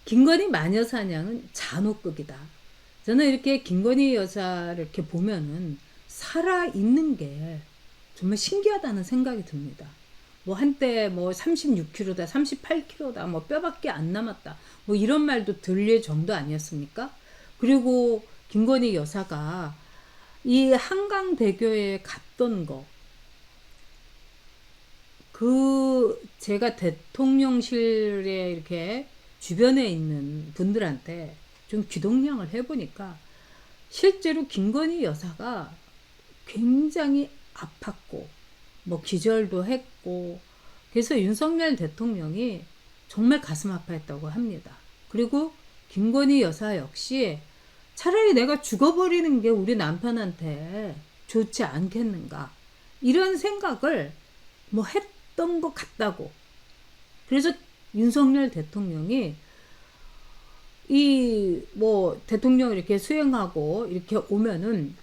김건희 마녀사냥은 잔혹극이다. 저는 이렇게 김건희 여사를 이렇게 보면은 살아있는 게 정말 신기하다는 생각이 듭니다. 뭐 한때 뭐 36kg다, 38kg다, 뭐 뼈밖에 안 남았다, 뭐 이런 말도 들릴 정도 아니었습니까? 그리고 김건희 여사가 이 한강대교에 갔던 거, 제가 대통령실에 이렇게 주변에 있는 분들한테 좀 귀동냥을 해보니까 실제로 김건희 여사가 굉장히 아팠고 뭐 기절도 했고, 그래서 윤석열 대통령이 정말 가슴 아파했다고 합니다. 그리고 김건희 여사 역시 차라리 내가 죽어버리는 게 우리 남편한테 좋지 않겠는가, 이런 생각을 뭐 했던 것 같다고. 그래서 윤석열 대통령이 이 뭐 대통령 이렇게 수행하고 이렇게 오면은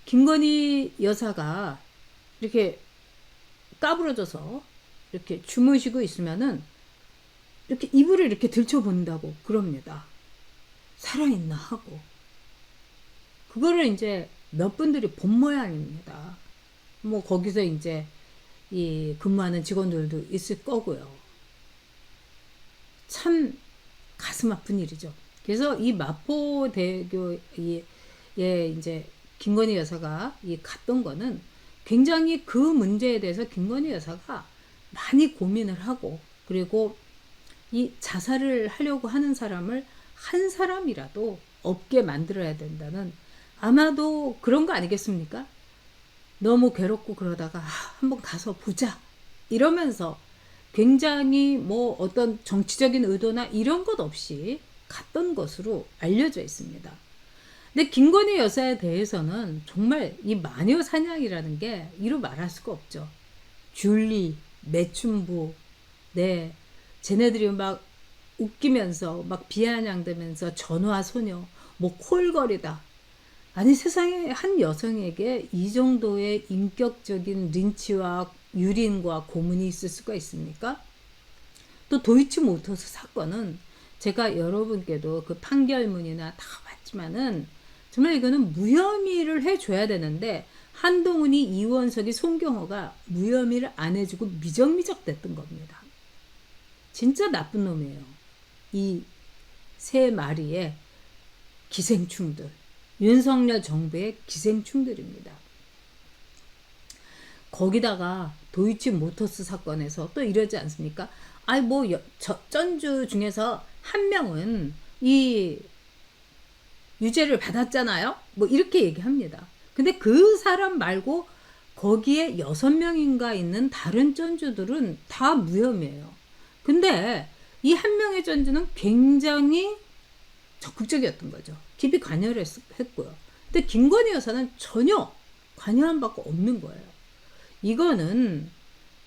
김건희 여사가 이렇게 까부러져서 이렇게 주무시고 있으면은 이렇게 이불을 이렇게 들춰본다고 그럽니다. 살아있나 하고. 그거를 이제 몇 분들이 본 모양입니다. 뭐 거기서 이제 이 근무하는 직원들도 있을 거고요. 참 가슴 아픈 일이죠. 그래서 이 마포대교에 이제 김건희 여사가 이 갔던 거는 굉장히 그 문제에 대해서 김건희 여사가 많이 고민을 하고, 그리고 이 자살을 하려고 하는 사람을 한 사람이라도 없게 만들어야 된다는, 아마도 그런 거 아니겠습니까? 너무 괴롭고 그러다가 한번 가서 보자 이러면서 굉장히 뭐 어떤 정치적인 의도나 이런 것 없이 갔던 것으로 알려져 있습니다. 근데 김건희 여사에 대해서는 정말 이 마녀 사냥이라는 게 이루 말할 수가 없죠. 줄리, 매춘부, 네, 쟤네들이 막 웃기면서 막 비아냥대면서 전화 소녀, 뭐 콜거리다. 아니 세상에 한 여성에게 이 정도의 인격적인 린치와 유린과 고문이 있을 수가 있습니까? 또 도이치모터스 사건은 제가 여러분께도 그 판결문이나 다 봤지만은 정말 이거는 무혐의를 해줘야 되는데 한동훈이, 이원석이, 송경호가 무혐의를 안 해주고 미적미적 됐던 겁니다. 진짜 나쁜 놈이에요. 이 세 마리의 기생충들. 윤석열 정부의 기생충들입니다. 거기다가 도이치모터스 사건에서 또 이러지 않습니까? 아니 뭐 전주 중에서 한 명은 이 유죄를 받았잖아요. 뭐 이렇게 얘기합니다. 근데 그 사람 말고 거기에 6명인가 있는 다른 전주들은 다 무혐의예요. 근데 이 한 명의 전주는 굉장히 적극적이었던 거죠. 깊이 관여를 했고요. 근데 김건희 여사는 전혀 관여한 바가 없는 거예요. 이거는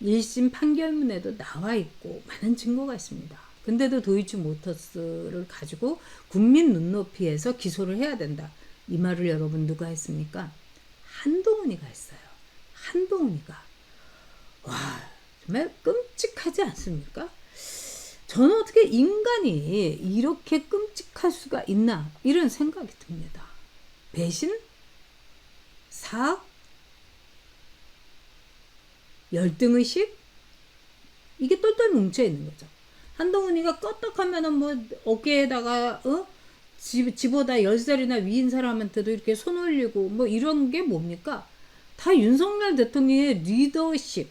1심 판결문에도 나와 있고 많은 증거가 있습니다. 근데도 도이치모터스를 가지고 국민 눈높이에서 기소를 해야 된다. 이 말을 여러분 누가 했습니까? 한동훈이가 했어요. 한동훈이가. 와, 정말 끔찍하지 않습니까? 저는 어떻게 인간이 이렇게 끔찍할 수가 있나, 이런 생각이 듭니다. 배신? 사악? 열등의식? 이게 똘똘 뭉쳐있는 거죠. 한동훈이가 껐떡하면은 뭐 어깨에다가 지보다 10살이나 위인 사람한테도 이렇게 손 올리고 뭐 이런 게 뭡니까? 다 윤석열 대통령의 리더십,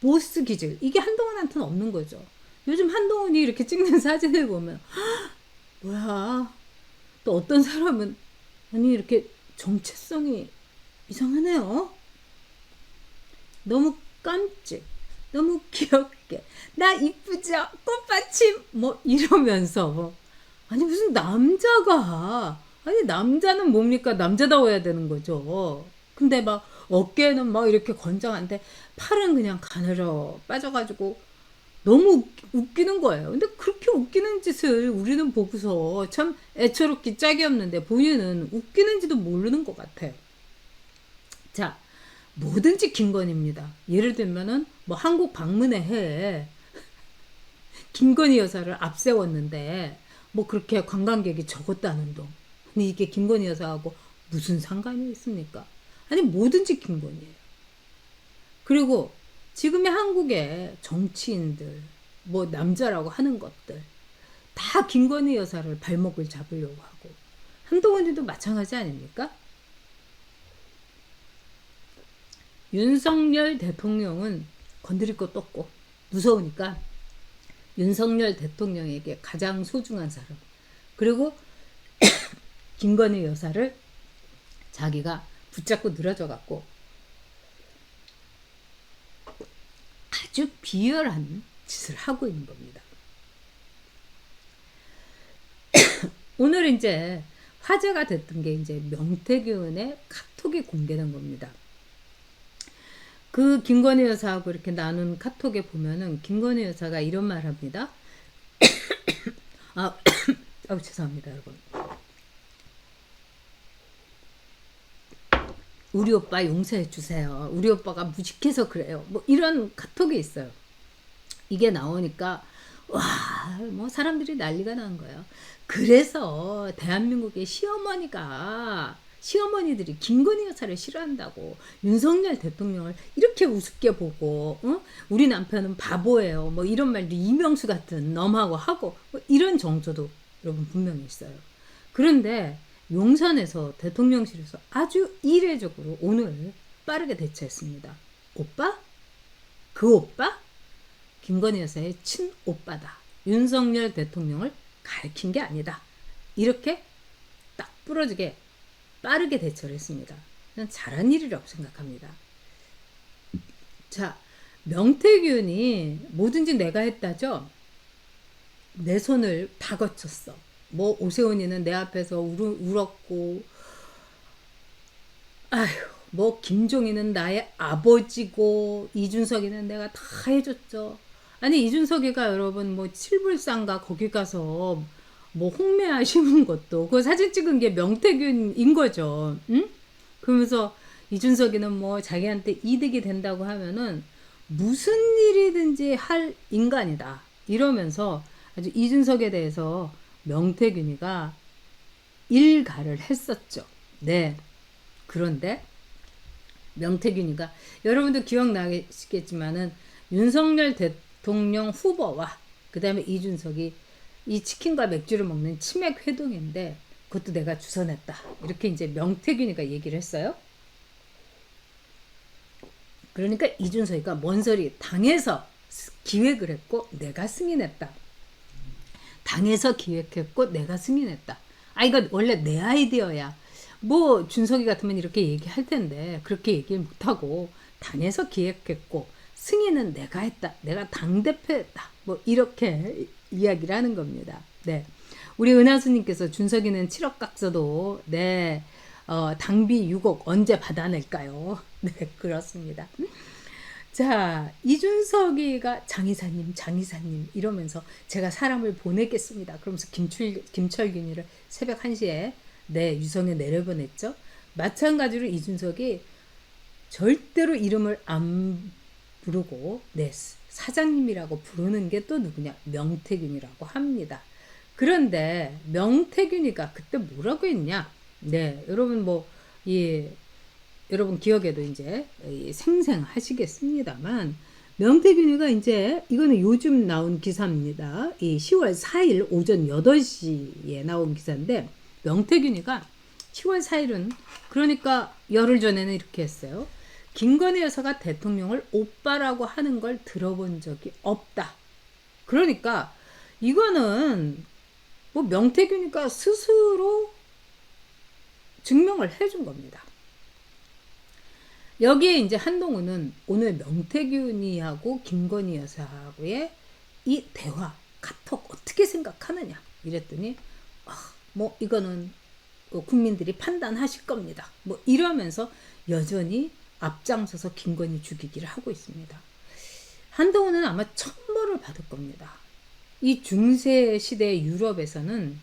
보스 기질, 이게 한동훈한테는 없는 거죠. 요즘 한동훈이 이렇게 찍는 사진을 보면 뭐야, 또 어떤 사람은 아니 이렇게 정체성이 이상하네요. 너무 깜찍, 너무 귀엽게, 나 이쁘죠, 꽃받침, 뭐 이러면서 뭐. 아니 무슨 남자가, 아니 남자는 뭡니까, 남자다워야 되는 거죠. 근데 막 어깨는 막 이렇게 건장한데 팔은 그냥 가늘어 빠져가지고 너무 웃기는 거예요. 근데 그렇게 웃기는 짓을 우리는 보고서 참 애처롭기 짝이 없는데 본인은 웃기는지도 모르는 것 같아요. 자, 뭐든지 김건희입니다. 예를 들면은 뭐 한국 방문의 해에 김건희 여사를 앞세웠는데 뭐 그렇게 관광객이 적었다는 동. 아니 이게 김건희 여사하고 무슨 상관이 있습니까? 아니 뭐든지 김건희예요. 그리고 지금의 한국의 정치인들 뭐 남자라고 하는 것들 다 김건희 여사를 발목을 잡으려고 하고 한동훈이도 마찬가지 아닙니까? 윤석열 대통령은 건드릴 것도 없고 무서우니까 윤석열 대통령에게 가장 소중한 사람 그리고 김건희 여사를 자기가 붙잡고 늘어져 갖고 아주 비열한 짓을 하고 있는 겁니다. 오늘 이제 화제가 됐던 게 이제 명태균의 카톡이 공개된 겁니다. 그 김건희 여사하고 이렇게 나눈 카톡에 보면은 김건희 여사가 이런 말 합니다. 죄송합니다, 여러분. 우리 오빠 용서해 주세요. 우리 오빠가 무식해서 그래요. 뭐 이런 카톡이 있어요. 이게 나오니까 와, 뭐 사람들이 난리가 난 거예요. 그래서 대한민국의 시어머니들이 김건희 여사를 싫어한다고 윤석열 대통령을 이렇게 우습게 보고 우리 남편은 바보예요. 뭐 이런 말도 이명수 같은 놈하고 하고 뭐 이런 정서도 여러분 분명히 있어요. 그런데 용산에서 대통령실에서 아주 이례적으로 오늘 빠르게 대처했습니다. 오빠? 그 오빠? 김건희 여사의 친오빠다. 윤석열 대통령을 가리킨 게 아니다. 이렇게 딱 부러지게 빠르게 대처를 했습니다. 저는 잘한 일이라고 생각합니다. 자, 명태균이 뭐든지 내가 했다죠. 내 손을 다 거쳤어. 뭐 오세훈이는 내 앞에서 울었고 아휴 뭐 김종인은 나의 아버지고 이준석이는 내가 다 해줬죠. 아니 이준석이가 여러분 뭐 칠불상가 거기 가서 뭐 홍매화 심은 것도 그 사진 찍은 게 명태균인 거죠. 응? 그러면서 이준석이는 뭐 자기한테 이득이 된다고 하면은 무슨 일이든지 할 인간이다 이러면서 아주 이준석에 대해서 명태균이가 일가를 했었죠. 네. 그런데 명태균이가 여러분도 기억나시겠지만은 윤석열 대통령 후보와 그 다음에 이준석이 이 치킨과 맥주를 먹는 치맥 회동인데 그것도 내가 주선했다. 이렇게 이제 명태균이가 얘기를 했어요. 그러니까 이준석이가 뭔 소리 당에서 기획을 했고 내가 승인했다. 당에서 기획했고 내가 승인했다. 이거 원래 내 아이디어야. 뭐 준석이 같으면 이렇게 얘기할 텐데 그렇게 얘기를 못하고 당에서 기획했고 승인은 내가 했다. 내가 당대표였다. 뭐 이렇게 이야기를 하는 겁니다. 네, 우리 은하수님께서 준석이는 7억 각서도 네, 당비 6억 언제 받아낼까요? 네, 그렇습니다. 자, 이준석이가 장이사님 이러면서 제가 사람을 보내겠습니다. 그러면서 김철균이를 새벽 1시에 네, 유성에 내려보냈죠. 마찬가지로 이준석이 절대로 이름을 안 부르고 네, 사장님이라고 부르는 게 또 누구냐? 명태균이라고 합니다. 그런데 명태균이가 그때 뭐라고 했냐? 네, 여러분 여러분 기억에도 이제 생생하시겠습니다만 명태균이가 이제 이거는 요즘 나온 기사입니다. 이 10월 4일 오전 8시에 나온 기사인데 명태균이가 10월 4일은 그러니까 열흘 전에는 이렇게 했어요. 김건희 여사가 대통령을 오빠라고 하는 걸 들어본 적이 없다. 그러니까 이거는 뭐 명태균이가 스스로 증명을 해준 겁니다. 여기에 이제 한동훈은 오늘 명태균이하고 김건희 여사하고의 이 대화, 카톡 어떻게 생각하느냐 이랬더니 뭐 이거는 국민들이 판단하실 겁니다. 뭐 이러면서 여전히 앞장서서 김건희 죽이기를 하고 있습니다. 한동훈은 아마 천벌을 받을 겁니다. 이 중세 시대 유럽에서는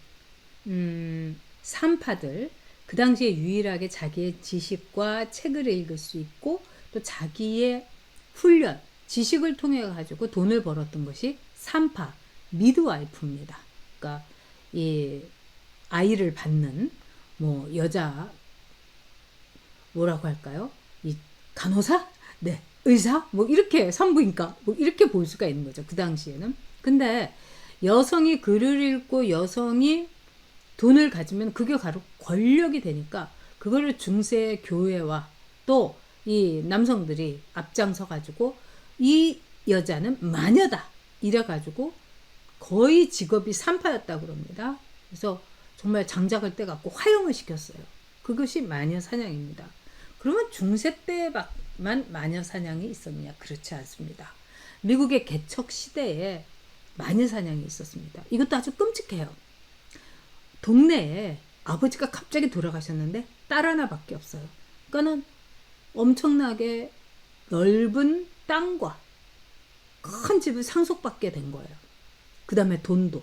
산파들 그 당시에 유일하게 자기의 지식과 책을 읽을 수 있고 또 자기의 훈련, 지식을 통해 가지고 돈을 벌었던 것이 산파, 미드와이프입니다. 그러니까 이 아이를 받는 뭐 여자 뭐라고 할까요? 이 간호사? 네. 의사? 뭐 이렇게 산부인과 뭐 이렇게 볼 수가 있는 거죠. 그 당시에는. 근데 여성이 글을 읽고 여성이 돈을 가지면 그게 바로 권력이 되니까 그거를 중세 교회와 또 이 남성들이 앞장서 가지고 이 여자는 마녀다 이래 가지고 거의 직업이 산파였다고 그럽니다. 그래서 정말 장작을 떼갖고 화형을 시켰어요. 그것이 마녀 사냥입니다. 그러면 중세 때만 마녀 사냥이 있었느냐? 그렇지 않습니다. 미국의 개척 시대에 마녀 사냥이 있었습니다. 이것도 아주 끔찍해요. 동네에 아버지가 갑자기 돌아가셨는데 딸 하나밖에 없어요. 그러니까는 엄청나게 넓은 땅과 큰 집을 상속받게 된 거예요. 그 다음에 돈도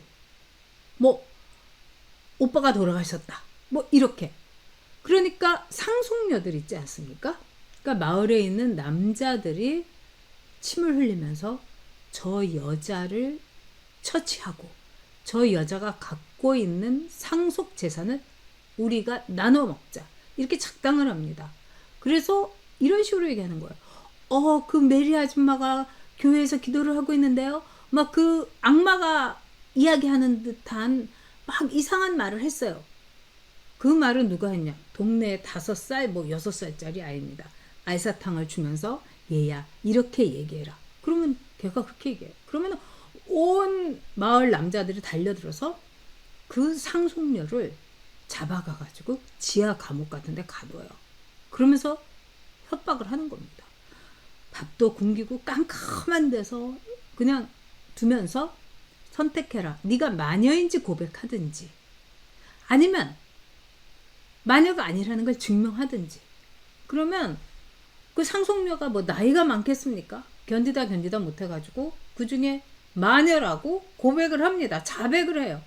뭐 오빠가 돌아가셨다 뭐 이렇게. 그러니까 상속녀들 있지 않습니까? 그러니까 마을에 있는 남자들이 침을 흘리면서 저 여자를 처치하고 저 여자가 갖고 있는 상속 재산을 우리가 나눠 먹자 이렇게 작당을 합니다. 그래서 이런 식으로 얘기하는 거예요. 그 메리 아줌마가 교회에서 기도를 하고 있는데요. 막 그 악마가 이야기하는 듯한 막 이상한 말을 했어요. 그 말은 누가 했냐? 동네 5살, 뭐 6살짜리 아이입니다. 알사탕을 주면서 얘야 이렇게 얘기해라. 그러면 걔가 그렇게 얘기해요. 그러면 온 마을 남자들이 달려들어서 그 상속녀를 잡아가가지고 지하 감옥 같은 데 가둬요. 그러면서 협박을 하는 겁니다. 밥도 굶기고 깜깜한 데서 그냥 두면서 선택해라. 네가 마녀인지 고백하든지 아니면 마녀가 아니라는 걸 증명하든지. 그러면 그 상속녀가 뭐 나이가 많겠습니까? 견디다 못해가지고 그 중에 마녀라고 고백을 합니다. 자백을 해요.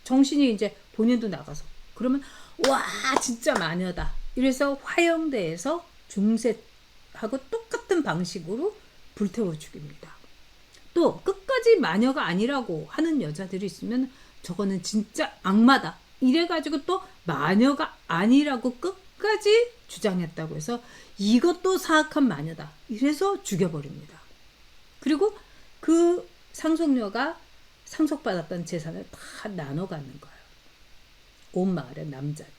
정신이 이제 본인도 나가서. 그러면 와 진짜 마녀다. 이래서 화형대에서 중세하고 똑같은 방식으로 불태워 죽입니다. 또 끝까지 마녀가 아니라고 하는 여자들이 있으면 저거는 진짜 악마다. 이래가지고 또 마녀가 아니라고 끝까지 주장했다고 해서 이것도 사악한 마녀다. 이래서 죽여버립니다. 그리고 그 상속녀가 상속받았던 재산을 다 나눠가는 거예요. 온 마을의 남자들이.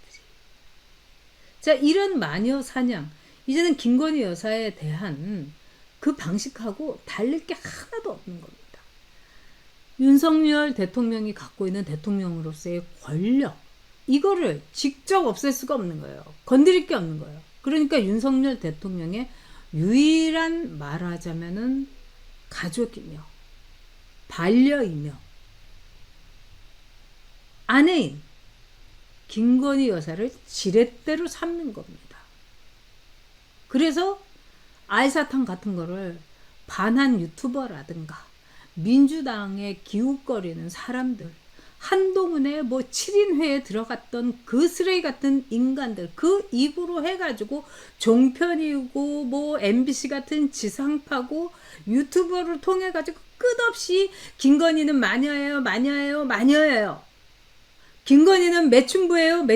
자, 이런 마녀 사냥. 이제는 김건희 여사에 대한 그 방식하고 달릴 게 하나도 없는 겁니다. 윤석열 대통령이 갖고 있는 대통령으로서의 권력, 이거를 직접 없앨 수가 없는 거예요. 건드릴 게 없는 거예요. 그러니까 윤석열 대통령의 유일한 말하자면은 가족이며 반려이며 아내인 김건희 여사를 지렛대로 삼는 겁니다. 그래서 알사탕 같은 거를 반한 유튜버라든가 민주당에 기웃거리는 사람들, 한동훈의 뭐 7인회에 들어갔던 그 쓰레기 같은 인간들, 그 입으로 해가지고 종편이고 뭐 MBC 같은 지상파고 유튜버를 통해가지고 끝없이 김건희는 마녀예요. 김건희는 매춘부예요.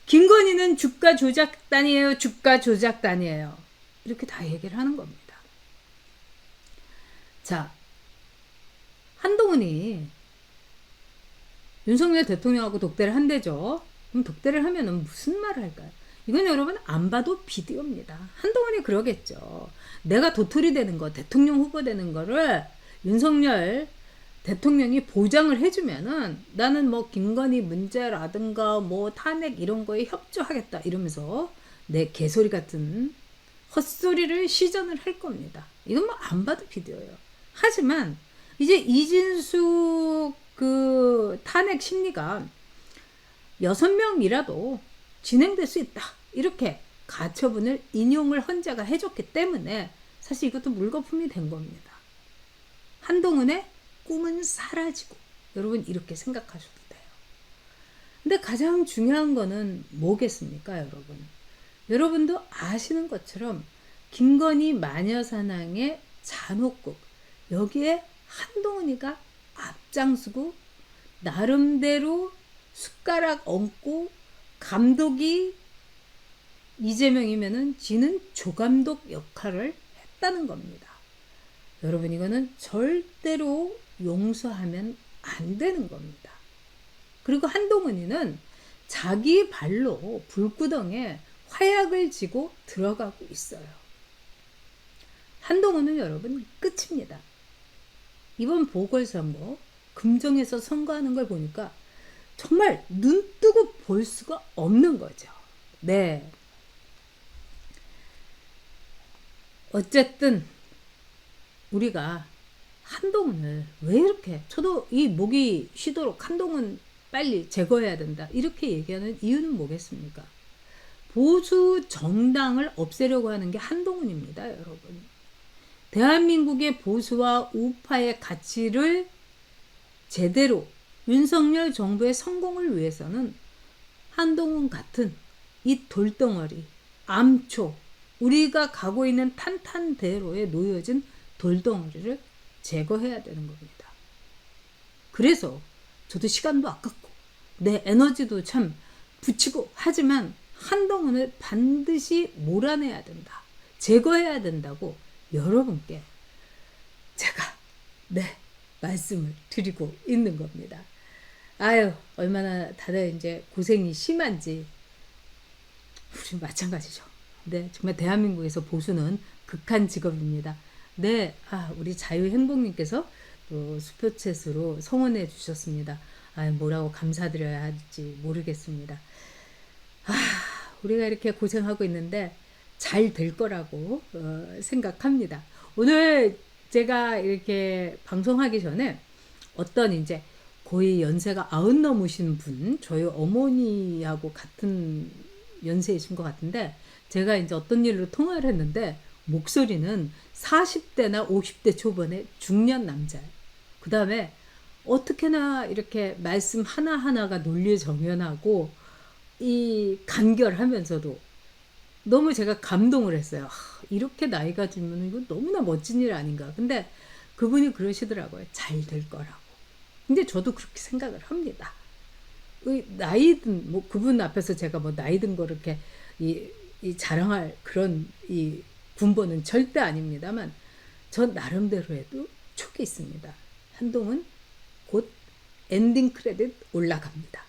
김건희는 주가 조작단이에요. 이렇게 다 얘기를 하는 겁니다. 자, 한동훈이 윤석열 대통령하고 독대를 한대죠. 그럼 독대를 하면은 무슨 말을 할까요? 이건 여러분 안 봐도 비디오입니다. 한동훈이 그러겠죠. 내가 도토리 되는 거, 대통령 후보 되는 거를 윤석열 대통령이 보장을 해주면은 나는 뭐 김건희 문제라든가 뭐 탄핵 이런 거에 협조하겠다 이러면서 내 개소리 같은 헛소리를 시전을 할 겁니다. 이건 뭐 안 봐도 비디오예요. 하지만 이제 이진숙 그 탄핵 심리가 6명이라도 진행될 수 있다. 이렇게 가처분을 인용을 헌재가 해줬기 때문에 사실 이것도 물거품이 된 겁니다. 한동훈의 꿈은 사라지고 여러분 이렇게 생각하셔도 돼요. 근데 가장 중요한 거는 뭐겠습니까, 여러분? 여러분도 아시는 것처럼 김건희 마녀사냥의 잔혹극 여기에 한동훈이가 앞장서고 나름대로 숟가락 얹고 감독이 이재명이면은 지는 조감독 역할을 했다는 겁니다. 여러분 이거는 절대로 용서하면 안 되는 겁니다. 그리고 한동훈이는 자기 발로 불구덩이에 화약을 지고 들어가고 있어요. 한동훈은 여러분 끝입니다. 이번 보궐선거 금정에서 선거하는 걸 보니까 정말 눈 뜨고 볼 수가 없는 거죠. 네. 어쨌든 우리가 한동훈을 왜 이렇게 저도 이 목이 쉬도록 한동훈 빨리 제거해야 된다 이렇게 얘기하는 이유는 뭐겠습니까? 보수 정당을 없애려고 하는 게 한동훈입니다, 여러분. 대한민국의 보수와 우파의 가치를 제대로 윤석열 정부의 성공을 위해서는 한동훈 같은 이 돌덩어리, 암초, 우리가 가고 있는 탄탄대로에 놓여진 돌덩어리를 제거해야 되는 겁니다. 그래서 저도 시간도 아깝고 내 에너지도 참 붙이고 하지만 한동훈을 반드시 몰아내야 된다. 제거해야 된다고 여러분께 제가 말씀을 드리고 있는 겁니다. 아유 얼마나 다들 이제 고생이 심한지 우리 마찬가지죠. 네, 정말 대한민국에서 보수는 극한 직업입니다. 네, 우리 자유행복님께서 또 슈퍼챗으로 성원해 주셨습니다. 뭐라고 감사드려야 할지 모르겠습니다. 우리가 이렇게 고생하고 있는데 잘 될 거라고 생각합니다. 오늘 제가 이렇게 방송하기 전에 어떤 이제 거의 연세가 90 넘으신 분, 저희 어머니하고 같은 연세이신 것 같은데 제가 이제 어떤 일로 통화를 했는데 목소리는 40대나 50대 초반의 중년 남자예요. 그 다음에 어떻게나 이렇게 말씀 하나하나가 논리 정연하고 이 간결하면서도 너무 제가 감동을 했어요. 이렇게 나이가 들면 이거 너무나 멋진 일 아닌가. 근데 그분이 그러시더라고요. 잘 될 거라고. 근데 저도 그렇게 생각을 합니다. 나이든 뭐 그분 앞에서 제가 뭐 나이든 거 이렇게 이 자랑할 그런 이 군번은 절대 아닙니다만 전 나름대로에도 촉이 있습니다. 한동훈 곧 엔딩 크레딧 올라갑니다.